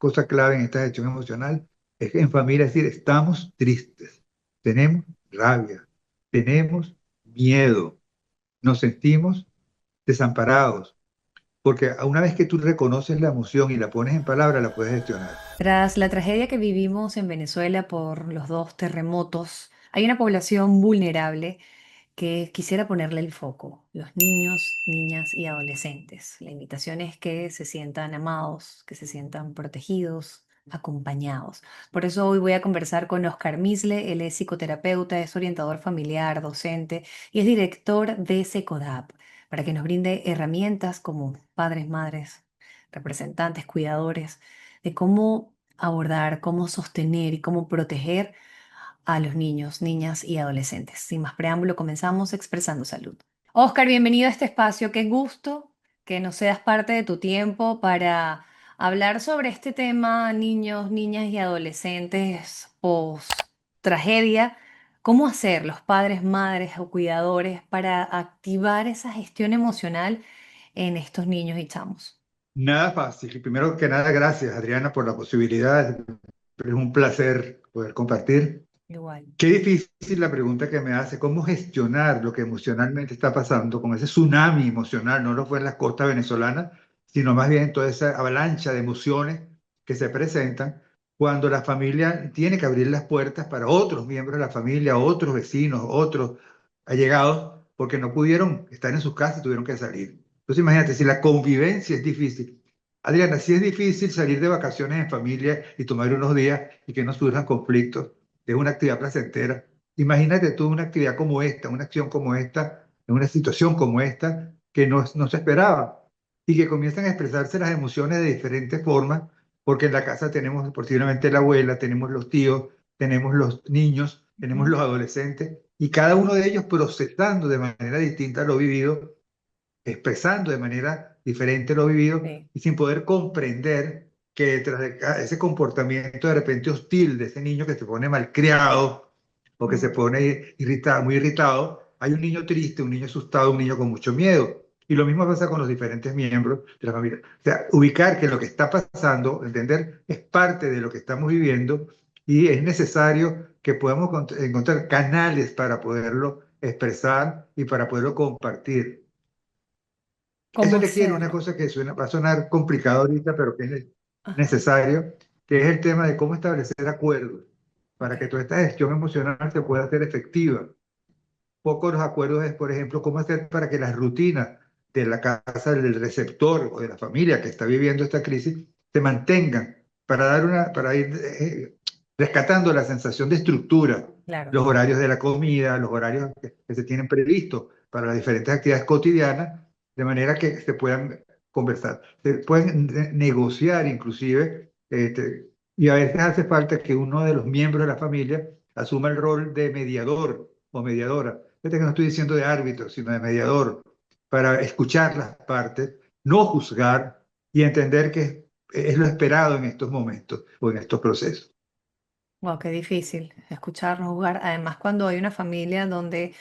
cosa clave en esta gestión emocional es que en familia decir, estamos tristes, tenemos rabia, tenemos miedo, nos sentimos desamparados, porque una vez que tú reconoces la emoción y la pones en palabra, la puedes gestionar. Tras la tragedia que vivimos en Venezuela por los dos terremotos, hay una población vulnerable que quisiera ponerle el foco, los niños, niñas y adolescentes. La invitación es que se sientan amados, que se sientan protegidos, acompañados. Por eso hoy voy a conversar con Oscar Misle, él es psicoterapeuta, es orientador familiar, docente y es director de SECODAP, para que nos brinde herramientas como padres, madres, representantes, cuidadores, de cómo abordar, cómo sostener y cómo proteger a los niños, niñas y adolescentes. Sin más preámbulo, comenzamos expresando salud. Oscar, bienvenido a este espacio. Qué gusto que nos seas parte de tu tiempo para hablar sobre este tema, niños, niñas y adolescentes post tragedia. ¿Cómo hacer los padres, madres o cuidadores para activar esa gestión emocional en estos niños y chamos? Nada fácil. Y primero que nada, gracias, Adriana, por la posibilidad. Es un placer poder compartir. Igual. Qué difícil la pregunta que me hace, ¿cómo gestionar lo que emocionalmente está pasando con ese tsunami emocional? No lo fue en la costa venezolana, sino más bien toda esa avalancha de emociones que se presentan cuando la familia tiene que abrir las puertas para otros miembros de la familia, otros vecinos, otros allegados, porque no pudieron estar en sus casas, tuvieron que salir. Entonces imagínate, si la convivencia es difícil. Adriana, si es difícil salir de vacaciones en familia y tomar unos días y que no surjan conflictos, es una actividad placentera. Imagínate tú una actividad como esta, una acción como esta, en una situación como esta, que no se esperaba y que comienzan a expresarse las emociones de diferentes formas, porque en la casa tenemos posiblemente la abuela, tenemos los tíos, tenemos los niños, tenemos Ujú. los adolescentes, y cada uno de ellos procesando de manera distinta lo vivido, expresando de manera diferente lo vivido Sí. y sin poder comprender que detrás de ese comportamiento de repente hostil de ese niño que se pone malcriado o que se Mm. pone irritado, muy irritado, hay un niño triste, un niño asustado, un niño con mucho miedo. Y lo mismo pasa con los diferentes miembros de la familia. O sea, ubicar que lo que está pasando, entender, es parte de lo que estamos viviendo y es necesario que podamos encontrar canales para poderlo expresar y para poderlo compartir. ¿Cómo Eso requiere una hacerlo? cosa que va a sonar complicado ahorita, pero que es Ajá. necesario, que es el tema de cómo establecer acuerdos Ok. para que toda esta gestión emocional se pueda hacer efectiva. Pocos los acuerdos es, por ejemplo, cómo hacer para que las rutinas de la casa del receptor o de la familia que está viviendo esta crisis se mantengan para ir rescatando la sensación de estructura, Claro. los horarios de la comida, los horarios que se tienen previstos para las diferentes actividades cotidianas, de manera que se puedan conversar, se pueden negociar inclusive, y a veces hace falta que uno de los miembros de la familia asuma el rol de mediador o mediadora. Fíjate que no estoy diciendo de árbitro, sino de mediador, para escuchar las partes, no juzgar y entender que es lo esperado en estos momentos o en estos procesos. Wow, qué difícil escucharnos jugar. Además, cuando hay una familia donde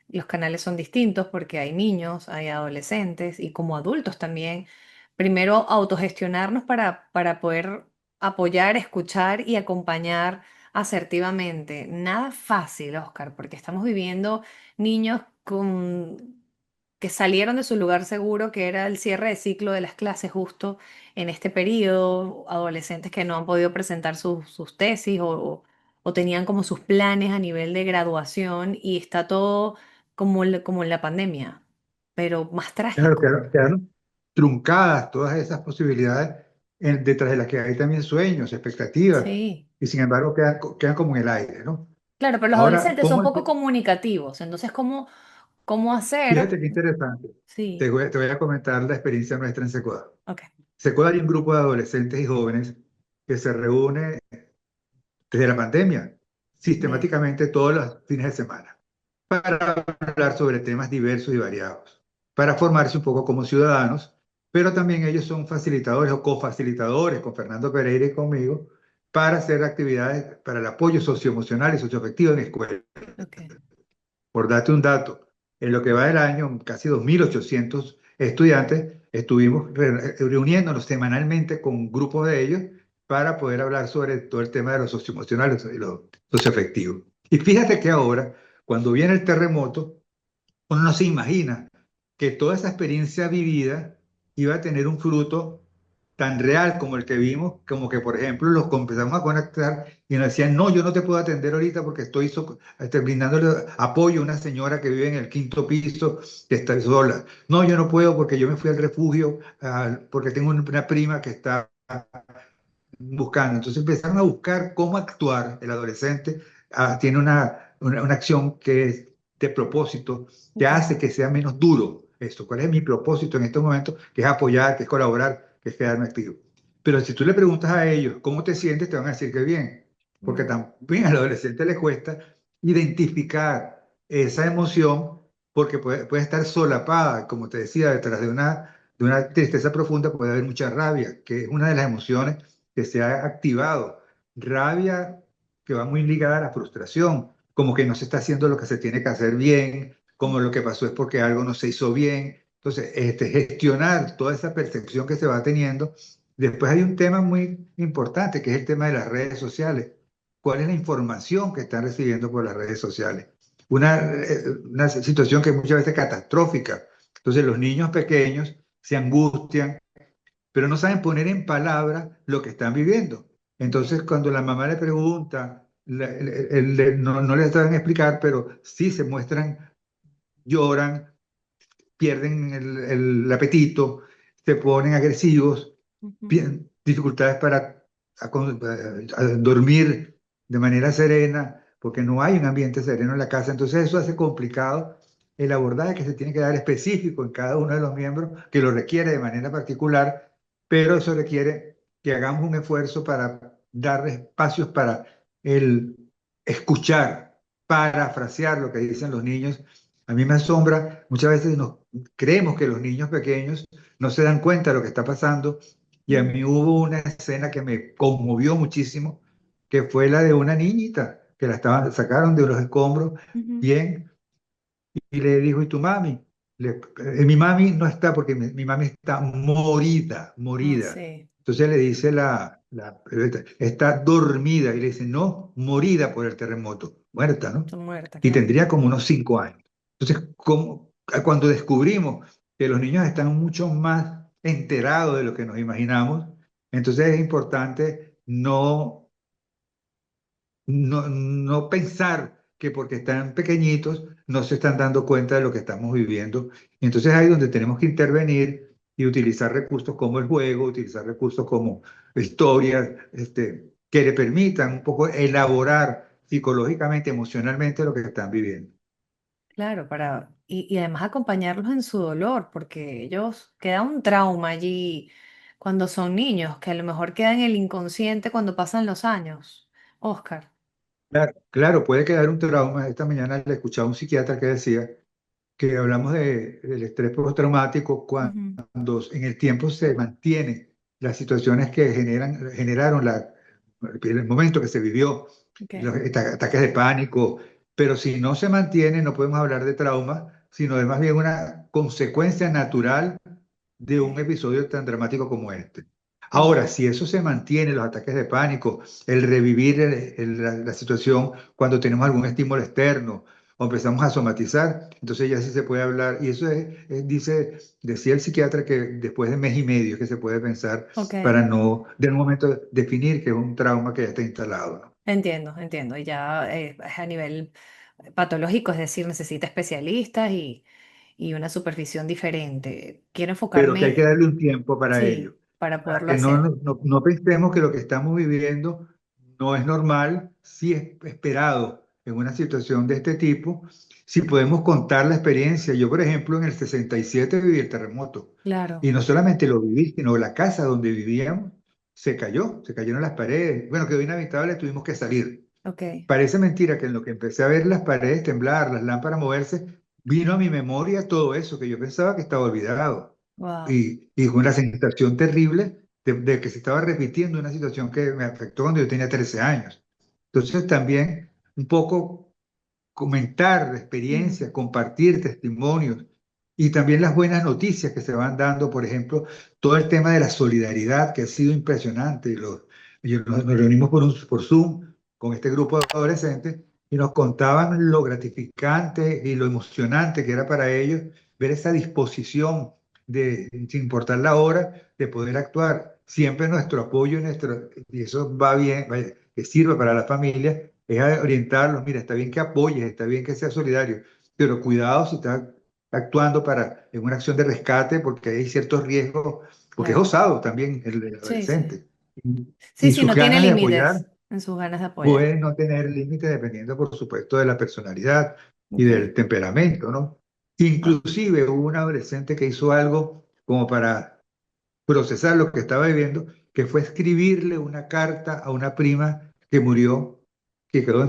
los canales son distintos porque hay niños, hay adolescentes y como adultos también, primero autogestionarnos para poder apoyar, escuchar y acompañar asertivamente. Nada fácil, Oscar, porque estamos viviendo niños que salieron de su lugar seguro, que era el cierre de ciclo de las clases justo en este periodo, adolescentes que no han podido presentar sus tesis o tenían como sus planes a nivel de graduación y está todo como en la pandemia, pero más Claro, trágico. quedaron truncadas todas esas posibilidades detrás de las que hay también sueños, expectativas, Sí, y sin embargo quedan como en el aire, ¿no? claro, pero los Ahora, adolescentes son poco comunicativos, entonces, ¿cómo hacer? fíjate qué interesante. Sí, Te voy a comentar la experiencia nuestra en Secoda. ok. Secoda hay un grupo de adolescentes y jóvenes que se reúne desde la pandemia, Bien. sistemáticamente todos los fines de semana, para hablar sobre temas diversos y variados, para formarse un poco como ciudadanos, pero también ellos son facilitadores o cofacilitadores con Fernando Pereira y conmigo para hacer actividades para el apoyo socioemocional y socioafectivo en escuelas. Ok. Por darte un dato, en lo que va del año, casi 2.800 estudiantes estuvimos reuniéndonos semanalmente con grupos de ellos para poder hablar sobre todo el tema de lo socioemocional y lo socioafectivo. Y fíjate que ahora, cuando viene el terremoto, uno no se imagina que toda esa experiencia vivida iba a tener un fruto tan real como el que vimos, como que, por ejemplo, los empezamos a conectar y nos decían, no, yo no te puedo atender ahorita porque estoy brindándole apoyo a una señora que vive en el quinto piso, que está sola. No, yo no puedo porque yo me fui al refugio, porque tengo una prima que está buscando. Entonces empezaron a buscar cómo actuar. El adolescente tiene una acción que es de propósito, que Ok. hace que sea menos duro esto. ¿Cuál es mi propósito en estos momentos? Que es apoyar, que es colaborar, que es quedarme activo. Pero si tú le preguntas a ellos cómo te sientes, te van a decir que bien, porque Mm, también al adolescente le cuesta identificar esa emoción porque puede estar solapada, como te decía, detrás de una tristeza profunda puede haber mucha rabia, que es una de las emociones que se ha activado. Rabia que va muy ligada a la frustración, como que no se está haciendo lo que se tiene que hacer bien, como lo que pasó es porque algo no se hizo bien. Entonces, gestionar toda esa percepción que se va teniendo. Después hay un tema muy importante, que es el tema de las redes sociales. ¿Cuál es la información que están recibiendo por las redes sociales? Una situación que muchas veces es catastrófica. Entonces, los niños pequeños se angustian, pero no saben poner en palabras lo que están viviendo. ok. Entonces, cuando la mamá le pregunta, no le saben explicar, pero sí se muestran, lloran, pierden el apetito, se ponen agresivos, Ujú. dificultades para dormir de manera serena, porque no hay un ambiente sereno en la casa. Entonces eso hace complicado el abordaje que se tiene que dar específico en cada uno de los miembros, que lo requiere de manera particular, pero eso requiere que hagamos un esfuerzo para dar espacios para el escuchar, parafrasear lo que dicen los niños. A mí me asombra, muchas veces creemos que los niños pequeños no se dan cuenta de lo que está pasando, y a Mm, mí hubo una escena que me conmovió muchísimo, que fue la de una niñita que sacaron de los escombros, ujú. bien, y le dijo, ¿y tu mami? Mi mami no está porque mi mami está morida, Ah, morida. sí, Entonces le dice está dormida, y le dice, no, morida por el terremoto, muerta, ¿no? son muertas, Y claro. tendría como unos 5 años. Entonces, cuando descubrimos que los niños están mucho más enterados de lo que nos imaginamos, entonces es importante no pensar que porque están pequeñitos no se están dando cuenta de lo que estamos viviendo. Y entonces ahí es donde tenemos que intervenir y utilizar recursos como el juego, utilizar recursos como historias, que le permitan un poco elaborar psicológicamente, emocionalmente lo que están viviendo. Claro, y además acompañarlos en su dolor, porque ellos queda un trauma allí cuando son niños, que a lo mejor queda en el inconsciente cuando pasan los años. Oscar. Claro, claro, puede quedar un trauma. Esta mañana le escuchaba a un psiquiatra que decía que hablamos del estrés postraumático Ujú. cuando en el tiempo se mantienen las situaciones que generaron el momento que se vivió, Ok. los ataques de pánico, pero si no se mantiene no podemos hablar de trauma, sino de más bien una consecuencia natural de un Ok. episodio tan dramático como este. Ahora, Entiendo. si eso se mantiene, los ataques de pánico, el revivir la situación cuando tenemos algún estímulo externo o empezamos a somatizar, entonces ya sí se puede hablar. Y eso decía el psiquiatra que después de mes y medio es que se puede pensar Ok. para no, de un momento, definir que es un trauma que ya está instalado, ¿no? Entiendo, entiendo. Y ya es a nivel patológico, es decir, necesita especialistas y una supervisión diferente. Quiero Pero que hay que enfocarme, darle un tiempo para ello. sí, para Para poderlo que hacer. no pensemos que lo que estamos viviendo no es normal, sí es esperado en una situación de este tipo, si podemos contar la experiencia. Yo, por ejemplo, en el 67 viví el terremoto, Claro. y no solamente lo viví, sino la casa donde vivíamos se cayeron las paredes, bueno, quedó inhabitable, tuvimos que salir. Ok. Parece mentira que en lo que empecé a ver las paredes temblar, las lámparas moverse, vino a mi memoria todo eso que yo pensaba que estaba olvidado. Wow. Y fue una sensación terrible de que se estaba repitiendo una situación que me afectó cuando yo tenía 13 años. Entonces también un poco comentar experiencias, compartir testimonios y también las buenas noticias que se van dando, por ejemplo, todo el tema de la solidaridad que ha sido impresionante, y nos reunimos por Zoom con este grupo de adolescentes y nos contaban lo gratificante y lo emocionante que era para ellos ver esa disposición de, sin importar la hora, de poder actuar. Siempre nuestro apoyo, y eso va bien, que sirve para la familia, es orientarlos, mira, está bien que apoyes, está bien que seas solidario, pero cuidado si estás actuando en una acción de rescate, porque hay ciertos riesgos, porque es Claro. osado también el Sí, sí. adolescente. Y, Sí, y sí, sus no tiene ganas de apoyar límites en sus ganas de apoyar. pueden no tener límites dependiendo, por supuesto, de la personalidad y Ok. del temperamento, ¿no? Wow. Inclusive hubo un adolescente que hizo algo como para procesar lo que estaba viviendo, que fue escribirle una carta a una prima que murió, que quedó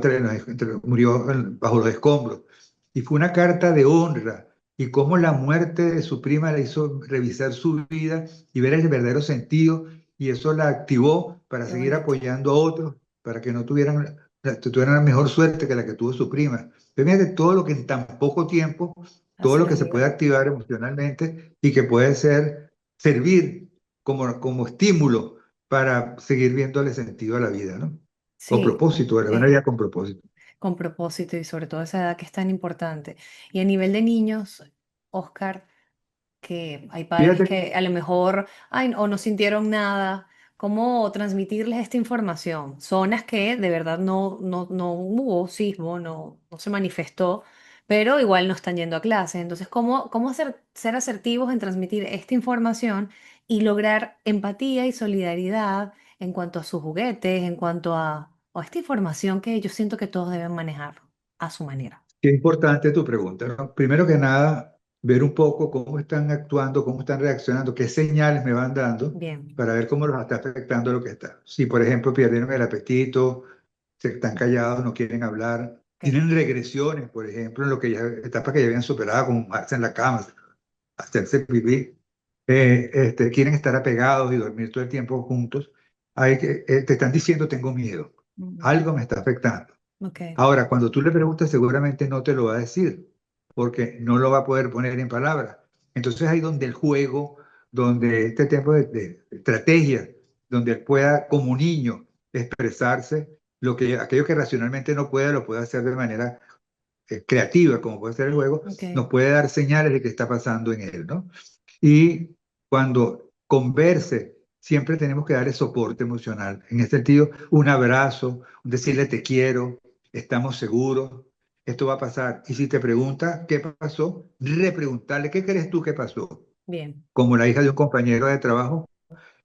murió bajo los escombros. Y fue una carta de honra y cómo la muerte de su prima le hizo revisar su vida y ver el verdadero sentido y eso la activó para Qué seguir bonito. apoyando a otros, para que no tuvieran la mejor suerte que la que tuvo su prima. Pero fíjate todo lo que en tan poco tiempo, todo Hace lo la que se puede vida. activar emocionalmente y que puede servir como estímulo para seguir viéndole sentido a la vida, ¿no? O Sí, propósito, era una eh, vida con propósito. con propósito y sobre todo esa edad que es tan importante. Y a nivel de niños, Oscar, que hay padres Fíjate, que a lo mejor, ay, o no sintieron nada. ¿Cómo transmitirles esta información? Zonas que de verdad no hubo sismo, no se manifestó, pero igual no están yendo a clase. Entonces, ¿cómo ser asertivos en transmitir esta información y lograr empatía y solidaridad en cuanto a sus juguetes, en cuanto a esta información que yo siento que todos deben manejar a su manera? qué importante tu pregunta, ¿no? Primero que nada, ver un poco cómo están actuando, cómo están reaccionando, qué señales me van dando Bien, para ver cómo los está afectando lo que está. Si, por ejemplo, perdieron el apetito, se están callados, no quieren hablar, ok, tienen regresiones, por ejemplo, en lo que etapas que ya habían superado, como mojarse en la cama, hacerse pipí, quieren estar apegados y dormir todo el tiempo juntos, te están diciendo tengo miedo, mm, algo me está afectando. ok, Ahora, cuando tú le preguntas, seguramente no te lo va a decir, porque no lo va a poder poner en palabras. Entonces ahí donde el juego, donde este tipo de estrategia, donde él pueda como niño expresarse, aquello que racionalmente no puede, lo puede hacer de manera creativa, como puede ser el juego, ok, nos puede dar señales de qué está pasando en él, ¿no? Y cuando converse, siempre tenemos que darle soporte emocional. En este sentido, un abrazo, decirle te quiero, estamos seguros, esto va a pasar. Y si te pregunta qué pasó, repreguntarle, ¿qué crees tú que pasó? bien, Como la hija de un compañero de trabajo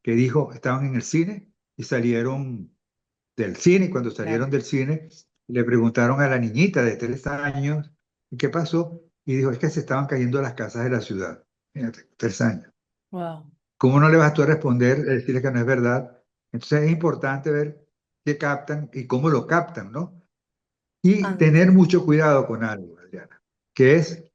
que dijo, estaban en el cine y salieron del cine, y cuando salieron claro. del cine, le preguntaron a la niñita de 3 años, ¿qué pasó? Y dijo, es que se estaban cayendo las casas de la ciudad. Fíjate, 3 años. Wow. ¿Cómo no le vas tú a responder, decirle que no es verdad? Entonces es importante ver qué captan y cómo lo captan, ¿no? Y tener Ante. mucho cuidado con algo, Adriana, que es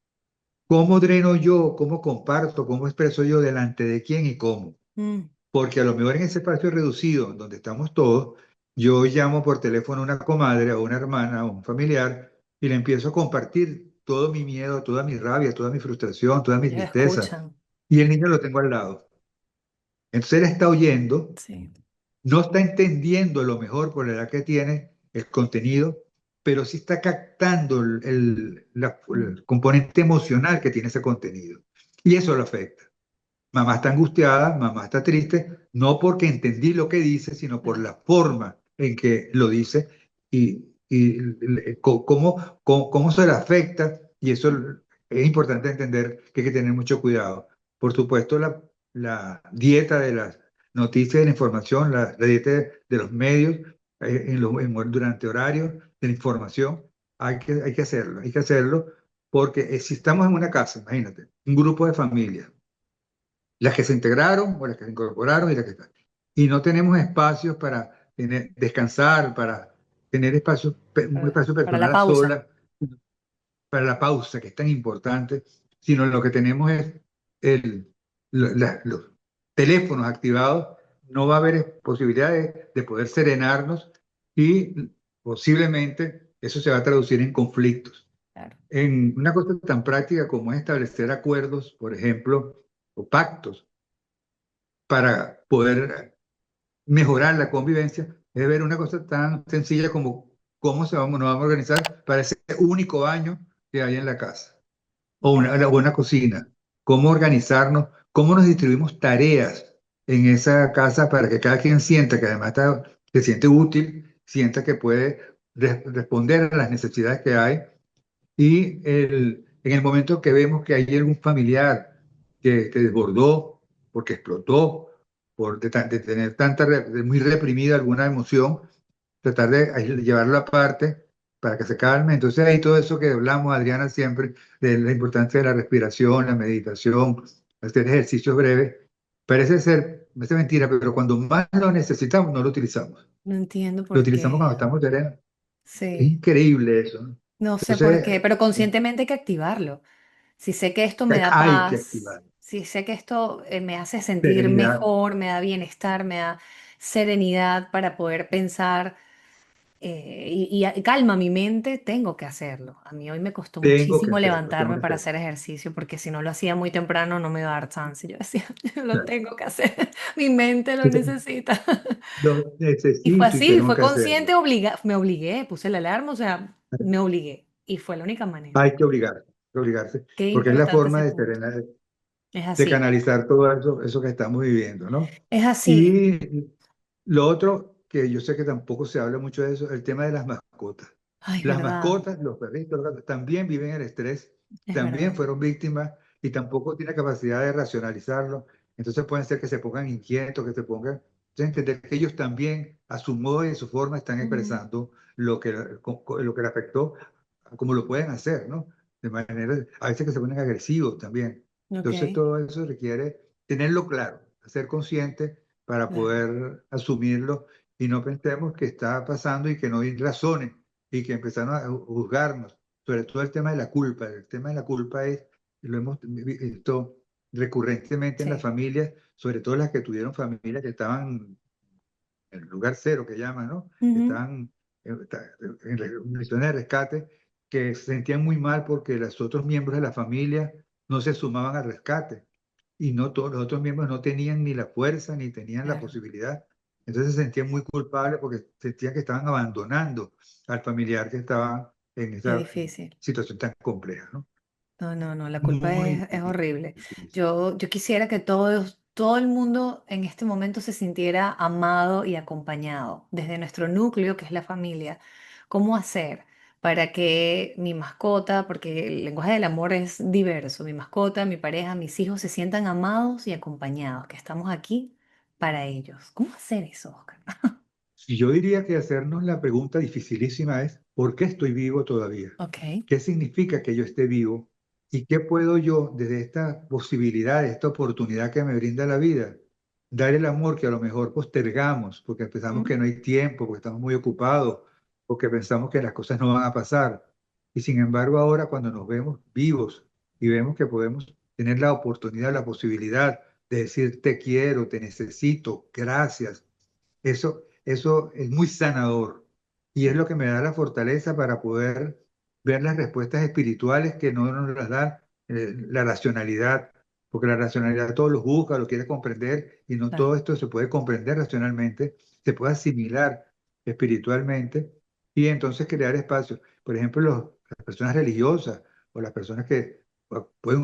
cómo dreno yo, cómo comparto, cómo expreso yo delante de quién y cómo. Mm, Porque a lo mejor en ese espacio reducido donde estamos todos, yo llamo por teléfono a una comadre o una hermana o un familiar y le empiezo a compartir todo mi miedo, toda mi rabia, toda mi frustración, toda mi ellos tristeza. escuchan. Y el niño lo tengo al lado. Entonces él está oyendo, Sí. no está entendiendo a lo mejor por la edad que tiene el contenido, pero sí está captando Mm, el componente emocional que tiene ese contenido. Y eso lo afecta. Mamá está angustiada, mamá está triste, no porque entendí lo que dice, sino por claro. la forma en que lo dice cómo se le afecta. Y eso es importante entender que hay que tener mucho cuidado. Por supuesto, la dieta de las noticias y la información, la dieta de los medios durante horarios de la información, hay que hacerlo porque si estamos en una casa, imagínate, un grupo de familias las que se integraron o las que se incorporaron y las que están. Y no tenemos espacios para descansar, para tener un espacio Para personal la a pausa. solas, para la pausa, que es tan importante, sino lo que tenemos es los teléfonos activados, no va a haber posibilidad de poder serenarnos y posiblemente eso se va a traducir en conflictos. Claro. En una cosa tan práctica como es establecer acuerdos, por ejemplo, o pactos para poder mejorar la convivencia, es ver una cosa tan sencilla como cómo nos vamos a organizar para ese único baño que hay en la casa o Ok. una buena cocina, cómo organizarnos, cómo nos distribuimos tareas en esa casa para que cada quien sienta que además se siente útil, sienta que puede responder a las necesidades que hay y en el momento que vemos que hay algún familiar que desbordó, porque explotó, de tener muy reprimida alguna emoción, tratar de llevarlo aparte para que se calme. Entonces ahí todo eso que hablamos, Adriana, siempre, de la importancia de la respiración, la meditación, hacer ejercicios breves, parece mentira, pero cuando más lo necesitamos, no lo utilizamos. No entiendo Lo por utilizamos cuando qué. estamos serenos. Es Sí, increíble eso, ¿no? no sé por qué, Entonces, pero conscientemente hay que activarlo. Si sé que esto me da hay que paz, activar. si sé que esto me hace sentir Serenidad. mejor, me da bienestar, me da serenidad para poder pensar y calma mi mente, tengo que hacerlo. A mí hoy me costó muchísimo Tengo levantarme que para hacerlo. hacer ejercicio porque si no lo hacía muy temprano no me iba a dar chance. Yo decía, yo lo Claro. tengo que hacer, mi mente lo Entonces, necesita. lo Y fue necesito y así, tengo fue que hacerlo. consciente, me obligué, puse la alarma, o sea, me obligué. Y fue la única manera. Hay que obligarse, Qué porque es la importante forma ese de punto. serenar, Es de así, canalizar todo eso que estamos viviendo, ¿no? es así. Y lo otro, que yo sé que tampoco se habla mucho de eso, el tema de las mascotas. Ay, es Las verdad, mascotas, los perritos, los gatos, también viven el estrés, es también verdad. fueron víctimas y tampoco tienen capacidad de racionalizarlo. Entonces pueden ser que se pongan inquietos, que se pongan... Entonces entender que ellos también, a su modo y a su forma, están Ujú. expresando lo que le afectó, como lo pueden hacer, ¿no? De manera, a veces que se ponen agresivos también. Ok, Entonces todo eso requiere tenerlo claro, ser consciente para claro, poder asumirlo y no pensemos que está pasando y que no hay razones y que empezaron a juzgarnos. Sobre todo el tema de la culpa. El tema de la culpa es, lo hemos visto recurrentemente en las sí. familias, sobre todo las que tuvieron familias que estaban en el lugar cero, que llaman, ¿no? Ujú. Estaban en misiones de rescate, que se sentían muy mal porque los otros miembros de la familia no se sumaban al rescate y no todos los otros miembros no tenían ni la fuerza ni tenían la Claro, posibilidad. Entonces se sentían muy culpables porque sentían que estaban abandonando al familiar que estaba en qué esa difícil. situación tan compleja, ¿no? No, no, no, la culpa Muy es horrible. difícil. Yo quisiera que todo el mundo en este momento se sintiera amado y acompañado desde nuestro núcleo, que es la familia. ¿Cómo hacer para que mi mascota, porque el lenguaje del amor es diverso, mi mascota, mi pareja, mis hijos se sientan amados y acompañados, que estamos aquí para ellos? ¿Cómo hacer eso, Oscar? Y yo diría que hacernos la pregunta dificilísima es, ¿por qué estoy vivo todavía? Ok. ¿Qué significa que yo esté vivo? ¿Y qué puedo yo, desde esta posibilidad, esta oportunidad que me brinda la vida, dar el amor que a lo mejor postergamos porque pensamos Mm. que no hay tiempo, porque estamos muy ocupados, porque pensamos que las cosas no van a pasar? Y sin embargo, ahora cuando nos vemos vivos y vemos que podemos tener la oportunidad, la posibilidad de decir te quiero, te necesito, gracias, eso es muy sanador y es Sí, lo que me da la fortaleza para poder ver las respuestas espirituales que no nos las da la racionalidad, porque la racionalidad todo lo juzga, lo quiere comprender y no claro. todo esto se puede comprender racionalmente, se puede asimilar espiritualmente y entonces crear espacio. Por ejemplo, las personas religiosas o las personas que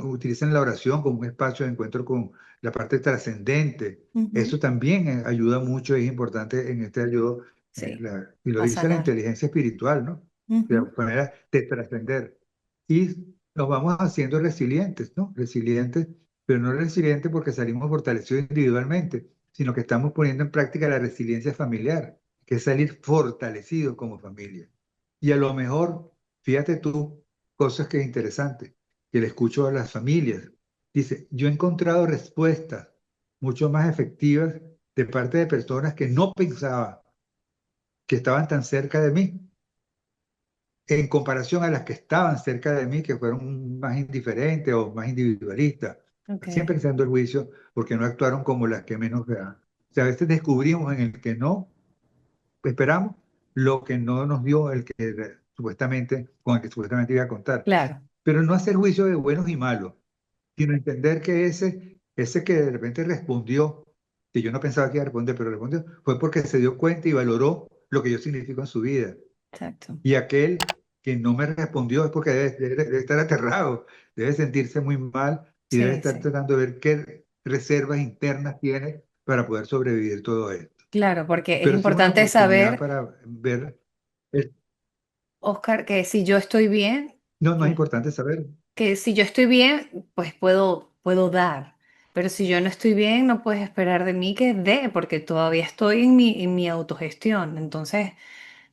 utilizan la oración como un espacio de encuentro con la parte trascendente, Ujú. eso también ayuda mucho, es importante en este ayudo, Sí, y lo a dice la sanar. inteligencia espiritual, ¿no? De Ujú. manera de trascender. Y nos vamos haciendo resilientes, ¿no? Resilientes, pero no resilientes porque salimos fortalecidos individualmente, sino que estamos poniendo en práctica la resiliencia familiar, que es salir fortalecidos como familia. Y a lo mejor, fíjate tú, cosas que es interesante, que le escucho a las familias. Dice, yo he encontrado respuestas mucho más efectivas de parte de personas que no pensaba que estaban tan cerca de mí, en comparación a las que estaban cerca de mí, que fueron más indiferentes o más individualistas, Ok, siempre haciendo el juicio porque no actuaron como las que menos vean. O sea, a veces descubrimos en el que no esperamos lo que no nos dio el que supuestamente, con el que supuestamente iba a contar. claro. Pero no hacer juicio de buenos y malos, sino entender que ese que de repente respondió que yo no pensaba que iba a responder, pero respondió, fue porque se dio cuenta y valoró lo que yo significo en su vida. Exacto. Y aquel que no me respondió es porque debe estar aterrado, debe sentirse muy mal y debe Sí, estar sí. tratando de ver qué reservas internas tiene para poder sobrevivir todo esto. Claro, porque es Pero sí es una importante oportunidad saber, para ver, el- Oscar, que si yo estoy bien, no, no es pues importante saber. que si yo estoy bien, pues puedo dar. Pero si yo no estoy bien, no puedes esperar de mí que dé, porque todavía estoy en mi autogestión. Entonces,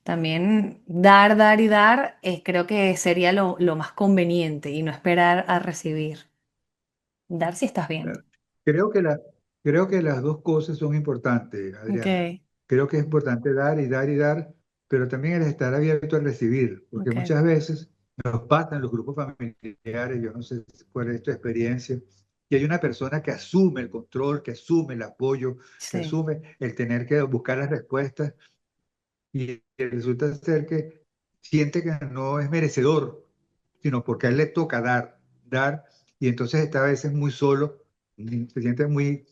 también dar, dar y dar, creo que sería lo más conveniente y no esperar a recibir. Dar si estás bien. Claro. Creo que, creo que las dos cosas son importantes, Ok, Adriana. Creo que es importante dar y dar y dar, pero también el estar abierto a recibir, porque ok. muchas veces nos pasan los grupos familiares, yo no sé cuál es tu experiencia, y hay una persona que asume el control, que asume el apoyo, que Sí. asume el tener que buscar las respuestas y resulta ser que siente que no es merecedor, sino porque a él le toca dar, dar, y entonces está a veces muy solo, y se siente muy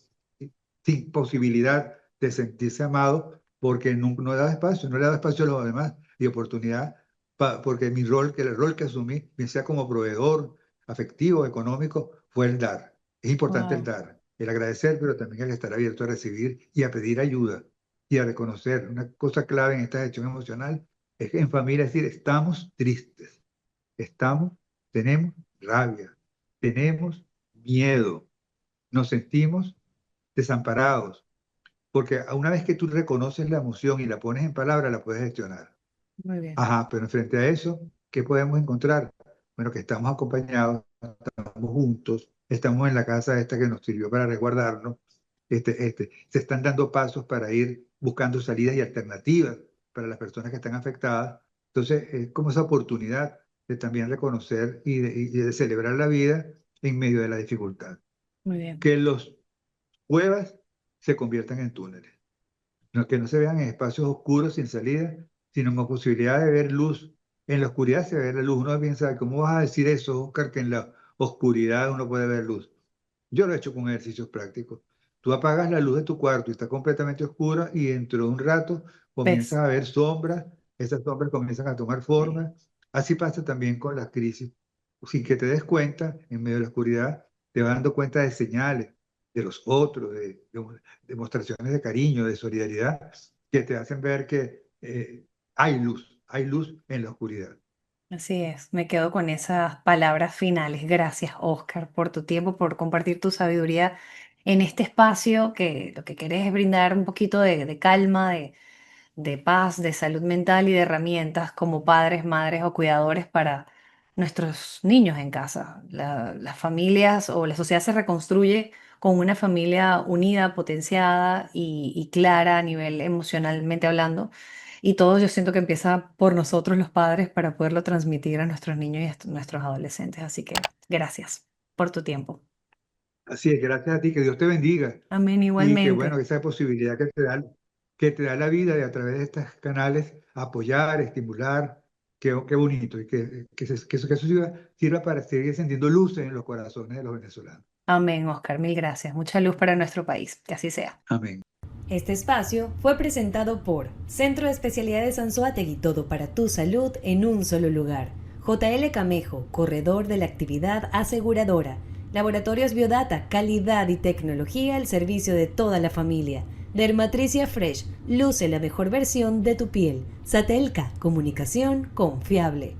sin posibilidad de sentirse amado porque no le da espacio, no le da espacio a los demás y oportunidad, porque mi rol, que el rol que asumí, bien sea como proveedor afectivo, económico, fue el dar. Es importante el Wow. dar, el agradecer, pero también el estar abierto a recibir y a pedir ayuda y a reconocer. Una cosa clave en esta gestión emocional es que en familia es decir, estamos tristes, estamos, tenemos rabia, tenemos miedo, nos sentimos desamparados, porque una vez que tú reconoces la emoción y la pones en palabras, la puedes gestionar. Muy bien. Ajá, pero frente a eso, ¿qué podemos encontrar? Bueno, que estamos acompañados, estamos juntos, estamos en la casa esta que nos sirvió para resguardarnos, se están dando pasos para ir buscando salidas y alternativas para las personas que están afectadas. Entonces, es como esa oportunidad de también reconocer y de celebrar la vida en medio de la dificultad. Muy bien. Que los cuevas se conviertan en túneles, que no se vean en espacios oscuros sin salida, sino con posibilidad de ver luz. En la oscuridad se ve la luz. Uno piensa, ¿cómo vas a decir eso, Oscar, que en la oscuridad uno puede ver luz? Yo lo he hecho con ejercicios prácticos. Tú apagas la luz de tu cuarto y está completamente oscura y dentro de un rato ¿Ves? comienzas a ver sombras, esas sombras comienzan a tomar Sí. forma. Así pasa también con las crisis. Sin que te des cuenta, en medio de la oscuridad, te vas dando cuenta de señales de los otros, de demostraciones de cariño, de solidaridad, que te hacen ver que hay luz en la oscuridad. Así es, me quedo con esas palabras finales. Gracias, Oscar, por tu tiempo, por compartir tu sabiduría en este espacio que lo que querés es brindar un poquito de calma, de paz, de salud mental y de herramientas como padres, madres o cuidadores para nuestros niños en casa. Las familias o la sociedad se reconstruye con una familia unida, potenciada y clara a nivel emocionalmente hablando. Y todo yo siento que empieza por nosotros los padres para poderlo transmitir a nuestros niños y a nuestros adolescentes. Así que gracias por tu tiempo. Así es, gracias a ti, que Dios te bendiga. Amén, Y que igualmente. bueno, esa posibilidad que te da la vida de a través de estos canales apoyar, estimular, qué bonito, y que eso sirva para seguir encendiendo luces en los corazones de los venezolanos. Amén, Oscar. Mil gracias. Mucha luz para nuestro país. Que así sea. Amén. Este espacio fue presentado por Centro de Especialidades Anzoátegui, todo para tu salud en un solo lugar. JL Camejo, corredor de la actividad aseguradora. Laboratorios Biodata, calidad y tecnología al servicio de toda la familia. Dermatricia Fresh, luce la mejor versión de tu piel. Satelca, comunicación confiable.